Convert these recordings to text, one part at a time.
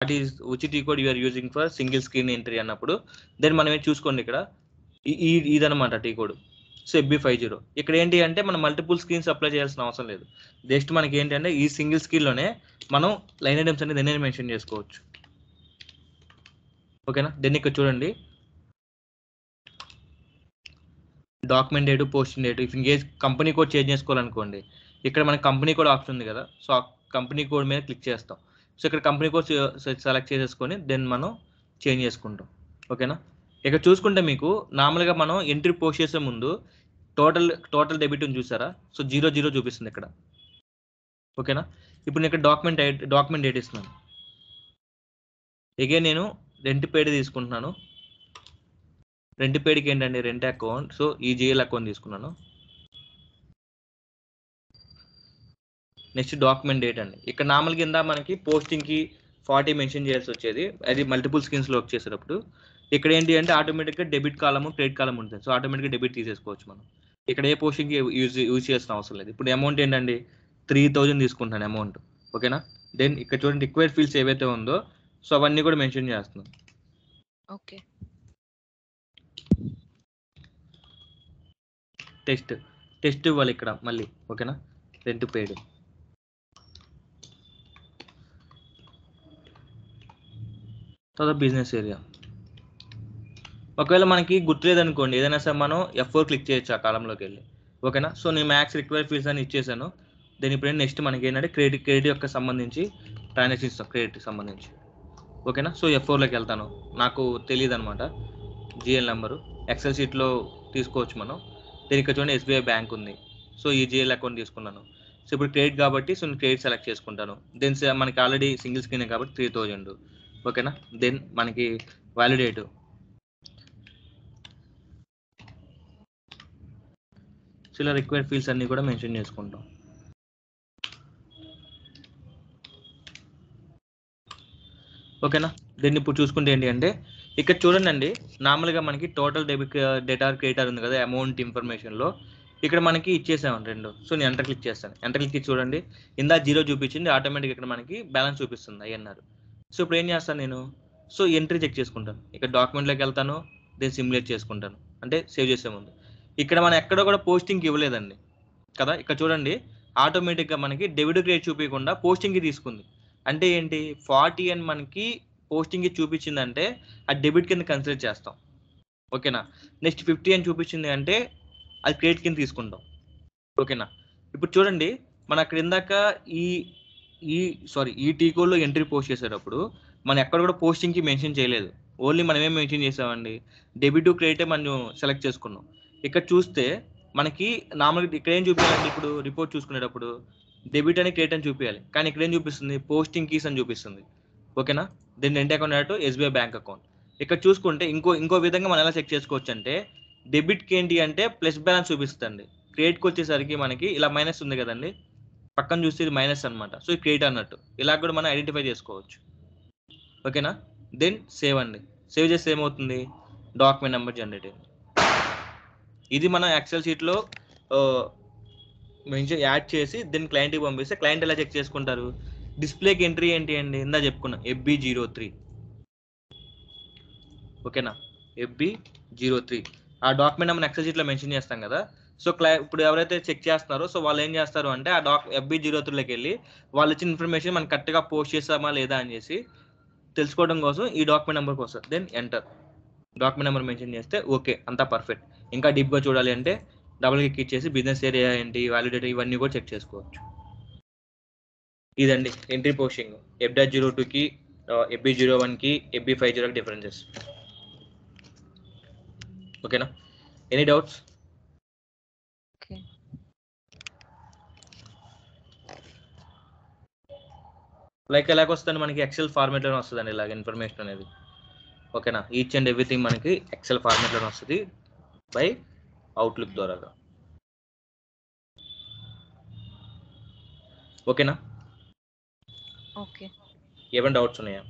What is which T code you're using for single screen entry అన్నప్పుడు then మనం ఏం చూసుకోండి ఇక్కడ ఇదనమాట టీ కోడ్. సో FB50 ఇక్కడ ఏంటి అంటే మనం మల్టిపుల్ స్క్రీన్స్ అప్లై చేయాల్సిన అవసరం లేదు. జస్ట్ మనకి ఏంటంటే ఈ సింగిల్ స్క్రీన్లోనే మనం లైన్ ఐటమ్స్ అనేది నేనే మెన్షన్ చేసుకోవచ్చు. ఓకేనా. దెన్ ఇక్కడ చూడండి document date, posting date. If in case company code change చేసుకోవాలనుకోండి ఇక్కడ మనకి కంపెనీ కోడ్ ఆప్షన్ ఉంది కదా, సో ఆ కంపెనీ కోడ్ మీద క్లిక్ చేస్తాం. సో ఇక్కడ కంపెనీ కోడ్ సెలెక్ట్ చేసేసుకొని దెన్ మనం చేంజ్ చేసుకుంటాం. ఓకేనా. ఇక్కడ చూసుకుంటే మీకు నార్మల్గా మనం ఎంట్రీ పోస్ట్ చేసే ముందు టోటల్ డెబిట్ ఉంది చూసారా, సో 0 చూపిస్తుంది ఇక్కడ. ఓకేనా. ఇప్పుడు నేను ఇక్కడ డాక్యుమెంట్ డేట్ ఇస్తున్నాను. అగైన్ నేను రెంట్ పేడ్ తీసుకుంటున్నాను. రెంట్ పేడ్కి ఏంటండి రెంట్ అకౌంట్, సో ఈ GL అకౌంట్ తీసుకున్నాను. నెక్స్ట్ డాక్యుమెంట్ డేట్ అండి. ఇక్కడ నార్మల్ కింద మనకి పోస్టింగ్కి 40 మెన్షన్ చేయాల్సి వచ్చేది, అది మల్టిపుల్ స్క్రీన్స్లో వర్క్ చేసేటప్పుడు. ఇక్కడ ఏంటి అంటే ఆటోమేటిక్గా డెబిట్ కాలము క్రెడిట్ కాలం ఉంటుంది, సో ఆటోమేటిక్గా డెబిట్ తీసేసుకోవచ్చు మనం. ఇక్కడ ఏ పోస్టింగ్కి యూజ్ చేసిన అవసరం లేదు. ఇప్పుడు అమౌంట్ ఏంటండి 3000 తీసుకుంటాను అమౌంట్. ఓకేనా. దెన్ ఇక్కడ చూడండి రిక్వైర్డ్ ఫీల్డ్స్ ఏవైతే ఉందో సో అవన్నీ కూడా మెన్షన్ చేస్తున్నాను. ఓకే. టెస్ట్ ఇవ్వాలి ఇక్కడ మళ్ళీ. ఓకేనా. రెంట్ పేడ్, తర్వాత బిజినెస్ ఏరియా. ఒకవేళ మనకి గుర్తులేదనుకోండి ఏదైనా సరే మనం F4 క్లిక్ చేయొచ్చు ఆ కాలంలోకి వెళ్ళి. ఓకేనా. సో నేను మ్యాక్స్ రిక్వైర్డ్ ఫీల్డ్స్ అని ఇచ్చేసాను. దీని ఇప్పుడు నెక్స్ట్ మనకి ఏంటంటే క్రెడిట్ యొక్క సంబంధించి ట్రాన్సాక్షన్ ఇస్తాం, క్రెడిట్కి సంబంధించి. ఓకేనా. సో F4లోకి వెళ్తాను. నాకు తెలియదు అనమాట GL నెంబరు, ఎక్సెల్ షీట్లో తీసుకోవచ్చు మనం. దీని ఇక్కడ చూడండి SBI బ్యాంక్ ఉంది, సో ఈ GL అకౌంట్ తీసుకున్నాను. సో ఇప్పుడు క్రెడిట్ కాబట్టి సో నేను క్రెడిట్ సెలెక్ట్ చేసుకుంటాను. దెన్ మనకి ఆల్రెడీ సింగిల్ స్క్రీన్ కాబట్టి 3000. ఓకేనా. దెన్ మనకి వ్యాలిడేట్, సో ఇలా రిక్వైర్డ్ ఫీల్డ్స్ అన్నీ కూడా మెన్షన్ చేసుకుంటాం. ఓకేనా. దీన్ని ఇప్పుడు చూసుకుంటే ఏంటి అంటే ఇక్కడ చూడండి అండి నార్మల్గా మనకి టోటల్ డెబిట్ డేటా క్రెడిటర్ ఉంది కదా అమౌంట్ ఇన్ఫర్మేషన్లో, ఇక్కడ మనకి ఇచ్చేసాము 2. సో నేను ఎంటర్ క్లిక్ చేస్తాను. ఎంటర్ క్లిక్ చూడండి ఇందా 0 చూపించింది, ఆటోమేటిక్ ఇక్కడ మనకి బ్యాలెన్స్ చూపిస్తుంది INR. సో ఇప్పుడు ఏం చేస్తాను నేను, సో ఎంట్రీ చెక్ చేసుకుంటాను. ఇక్కడ డాక్యుమెంట్లోకి వెళ్తాను, దీన్ని సిమ్యులేట్ చేసుకుంటాను, అంటే సేవ్ చేసే ముందు. ఇక్కడ మనం ఎక్కడ కూడా పోస్టింగ్కి ఇవ్వలేదండి కదా. ఇక్కడ చూడండి ఆటోమేటిక్గా మనకి డెబిట్ క్రెడిట్ చూపించకుండా పోస్టింగ్కి తీసుకుంది. అంటే ఏంటి 40 అని మనకి పోస్టింగ్కి చూపించిందంటే ఆ డెబిట్ కింద కన్సిడర్ చేస్తాం. ఓకేనా. నెక్స్ట్ 50 అని చూపించింది అంటే అది క్రెడిట్ కింద తీసుకుంటాం. ఓకేనా. ఇప్పుడు చూడండి మన అక్కడ ఇందాక ఈ టీ కోడ్లో ఎంట్రీ పోస్ట్ చేసేటప్పుడు మనం ఎక్కడ కూడా పోస్టింగ్కి మెన్షన్ చేయలేదు, ఓన్లీ మనం ఏం మెన్షన్ చేసామండి డెబిట్ క్రెడిటే మనం సెలెక్ట్ చేసుకున్నాం. ఇక్కడ చూస్తే మనకి నార్మల్గా ఇక్కడ ఏం చూపించాలంటే ఇప్పుడు రిపోర్ట్ చూసుకునేటప్పుడు డెబిట్ అని క్రెడిట్ అని చూపించాలి, కానీ ఇక్కడ ఏం చూపిస్తుంది పోస్టింగ్ కీస్ అని చూపిస్తుంది. ఓకేనా. దీని రెంట్ అకౌంట్ అన్నట్టు SBI బ్యాంక్ అకౌంట్. ఇక్కడ చూసుకుంటే ఇంకో విధంగా మనం ఎలా చెక్ చేసుకోవచ్చు అంటే డెబిట్కి ఏంటి అంటే ప్లస్ బ్యాలెన్స్ చూపిస్తుంది, క్రెడిట్కి వచ్చేసరికి మనకి ఇలా మైనస్ ఉంది కదండి, పక్కన చూస్తే ఇది మైనస్ అనమాట, సో ఇది క్రెడిట్ అన్నట్టు. ఇలా కూడా మనం ఐడెంటిఫై చేసుకోవచ్చు. ఓకేనా. దెన్ సేవ్ అండి. సేవ్ చేస్తే ఏమవుతుంది డాక్యుమెంట్ నెంబర్ జనరేట్ అయింది. ఇది మనం ఎక్సెల్ షీట్లో మెన్షన్ యాడ్ చేసి దెన్ క్లయింట్కి పంపిస్తే క్లయింట్ ఎలా చెక్ చేసుకుంటారు, డిస్ప్లేకి ఎంట్రీ ఏంటి అండి ఇందా చెప్పుకున్నాం FB03. ఓకేనా. FB03 ఆ డాక్యుమెంట్ నెంబర్ ఎక్సెల్ షీట్లో మెన్షన్ చేస్తాం కదా. సో ఇప్పుడు ఎవరైతే చెక్ చేస్తున్నారో సో వాళ్ళు ఏం చేస్తారు అంటే ఆ FB03లోకి వెళ్ళి వాళ్ళు ఇచ్చిన ఇన్ఫర్మేషన్ మనం కరెక్ట్గా పోస్ట్ చేసామా లేదా అని చేసి తెలుసుకోవడం కోసం ఈ డాక్యుమెంట్ నెంబర్కి వస్తుంది. Then enter, document number mention చేస్తే ఓకే అంతా పర్ఫెక్ట్. ఇంకా డీప్గా చూడాలి అంటే డబుల్ క్లిక్ ఇచ్చేసి బిజినెస్ ఏరియా ఏంటి వ్యాలిడేట్ ఇవన్నీ కూడా చెక్ చేసుకోవచ్చు. ఇదండి ఎంట్రీ పోస్టింగ్ F.02కి FB01కి FB50కి డిఫరెన్సెస్. ఓకేనా. Any doubts? లైక్ ఎలాగొస్తుంది మనకి ఎక్సెల్ ఫార్మేట్లోనే వస్తుందండి ఇలాగ ఇన్ఫర్మేషన్ అనేది. ఓకేనా. ఈచ్ అండ్ ఎవ్రీథింగ్ మనకి ఎక్సెల్ ఫార్మేట్లోనే వస్తుంది బై అవుట్లుక్ ద్వారా. ఓకేనా. ఓకే. ఏమైనా డౌట్స్ ఉన్నాయా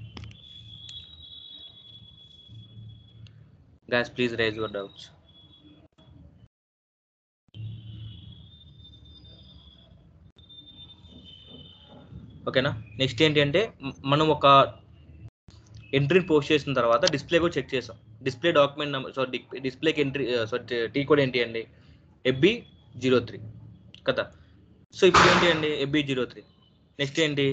guys? Please raise your doubts. ఓకేనా. నెక్స్ట్ ఏంటి అంటే మనం ఒక ఎంట్రీని పోస్ట్ చేసిన తర్వాత డిస్ప్లే కూడా చెక్ చేసాం. డిస్ప్లే డాక్యుమెంట్ నెంబర్ డిస్ప్లేకి ఎంట్రీ టీ కోడ్ ఏంటి అండి, FB03 కదా. సో ఇప్పుడు ఏంటి అండి FB03. నెక్స్ట్ ఏంటి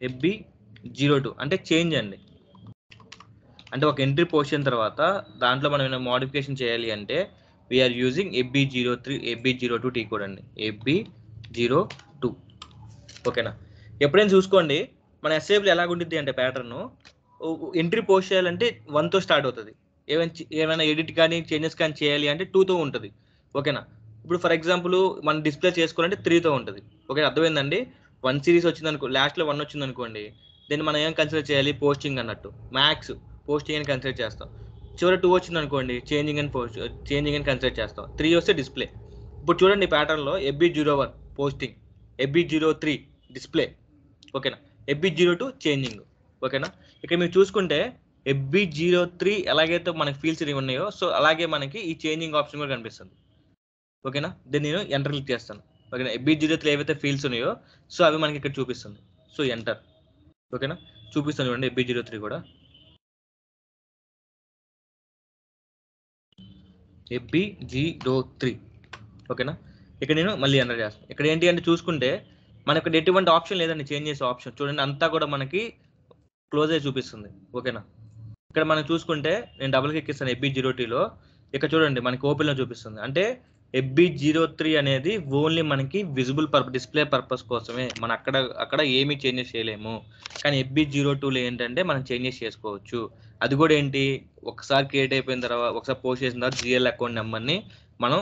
FB02 అంటే చేంజ్ అండి. అంటే ఒక ఎంట్రీ పోస్ట్ అయిన తర్వాత దాంట్లో మనం ఏమైనా మోడిఫికేషన్ చేయాలి అంటే we are using FB02 T code అండి, FB02. ఓకేనా. ఎప్పుడైనా చూసుకోండి మన ఎస్ఏబిలో ఎలాగుంటుంది అంటే ప్యాటర్న్ ఎంట్రీ పోస్ట్ చేయాలంటే 1తో స్టార్ట్ అవుతుంది. ఏమైనా ఎడిట్ కానీ చేంజెస్ కానీ చేయాలి అంటే 2తో ఉంటుంది. ఓకేనా. ఇప్పుడు ఫర్ ఎగ్జాంపుల్ మనం డిస్ప్లే చేసుకోవాలంటే 3తో ఉంటుంది. ఓకే, అర్థమైందండి. 1 సిరీస్ వచ్చింది అనుకో, లాస్ట్లో 1 వచ్చింది అనుకోండి, దీన్ని మనం ఏం కన్సిడర్ చేయాలి, పోస్టింగ్ అన్నట్టు. మ్యాక్స్ పోస్టింగ్ అని కన్సిడర్ చేస్తాం. చివరి 2 వచ్చింది అనుకోండి, చేంజింగ్ అని కన్సిడర్ చేస్తాం. 3 వస్తే డిస్ప్లే. ఇప్పుడు చూడండి ప్యాటర్న్లో FB01 పోస్టింగ్, FB03 డిస్ప్లే. ఓకేనా. FB02 changing. ఓకేనా. ఇక్కడ మీరు చూసుకుంటే FB03 ఎలాగైతే మనకి ఫీల్డ్స్ ఉన్నాయో సో అలాగే మనకి ఈ చేంజింగ్ ఆప్షన్ కూడా కనిపిస్తుంది. ఓకేనా. దీన్ని నేను ఎంటర్ క్లిక్ చేస్తాను. ఓకేనా. FB03 ఏవైతే ఫీల్డ్స్ ఉన్నాయో సో అవి మనకి ఇక్కడ చూపిస్తుంది. So enter. ఓకేనా. చూపిస్తాను చూడండి FB03 కూడా. FB03. ఓకేనా. ఇక్కడ నేను మళ్ళీ ఎంటర్ చేస్తాను. ఇక్కడ ఏంటి అంటే చూసుకుంటే మనకు ఎటువంటి ఆప్షన్ లేదండి చేంజ్ చేసే ఆప్షన్. చూడండి అంతా కూడా మనకి క్లోజ్ అయ్యి చూపిస్తుంది. ఓకేనా. ఇక్కడ మనం చూసుకుంటే నేను డబుల్ క్లిక్ ఇస్తాను FB02లో. ఇక్కడ చూడండి మనకి ఓపెన్లో చూపిస్తుంది. అంటే FB03 అనేది ఓన్లీ మనకి విజిబుల్ డిస్ప్లే పర్పస్ కోసమే. మనం అక్కడ ఏమీ చేంజెస్ చేయలేము. కానీ FB02లో ఏంటంటే మనం చేంజెస్ చేసుకోవచ్చు. అది కూడా ఏంటి, ఒకసారి క్రియేట్ అయిపోయిన తర్వాత ఒకసారి పోస్ట్ చేసిన తర్వాత GL అకౌంట్ నెంబర్ని మనం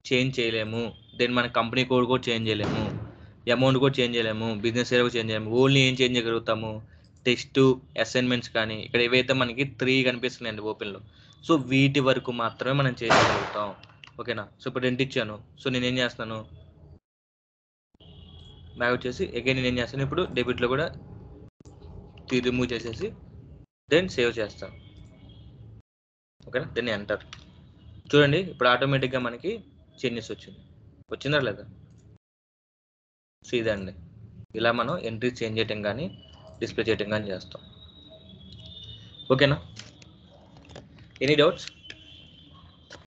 చేంజ్ చేయలేము. దెన్ మన కంపెనీ కోడ్ కూడా చేంజ్ చేయలేము, అమౌంట్ కూడా చేంజ్ చేయలేము, బిజినెస్ ఏరియా కూడా చేంజ్ చేయలేము. ఓన్లీ ఏం చేంజ్ చేయగలుగుతాము, టెక్స్ట్, అసైన్మెంట్స్ కానీ ఇక్కడ ఏవైతే మనకి 3 కనిపిస్తున్నాయండి ఓపెన్లో, సో వీటి వరకు మాత్రమే మనం చేయగలుగుతాం. ఓకేనా. సో ఇప్పుడు రెంట్ ఇచ్చాను. సో నేను ఏం చేస్తున్నాను, బ్యాక్ వచ్చేసి అగైన్ నేను ఏం చేస్తాను, ఇప్పుడు డెబిట్లో కూడా రిమూవ్ చేసేసి దెన్ సేవ్ చేస్తాను. ఓకేనా. Then enter. చూడండి ఇప్పుడు ఆటోమేటిక్గా మనకి చేంజెస్ వచ్చిందా లేదా. సో ఇదండి, ఇలా మనం ఎంట్రీ చేంజ్ చేయటం కానీ డిస్ప్లే చేయటం కానీ చేస్తాం. ఓకేనా. Any doubts?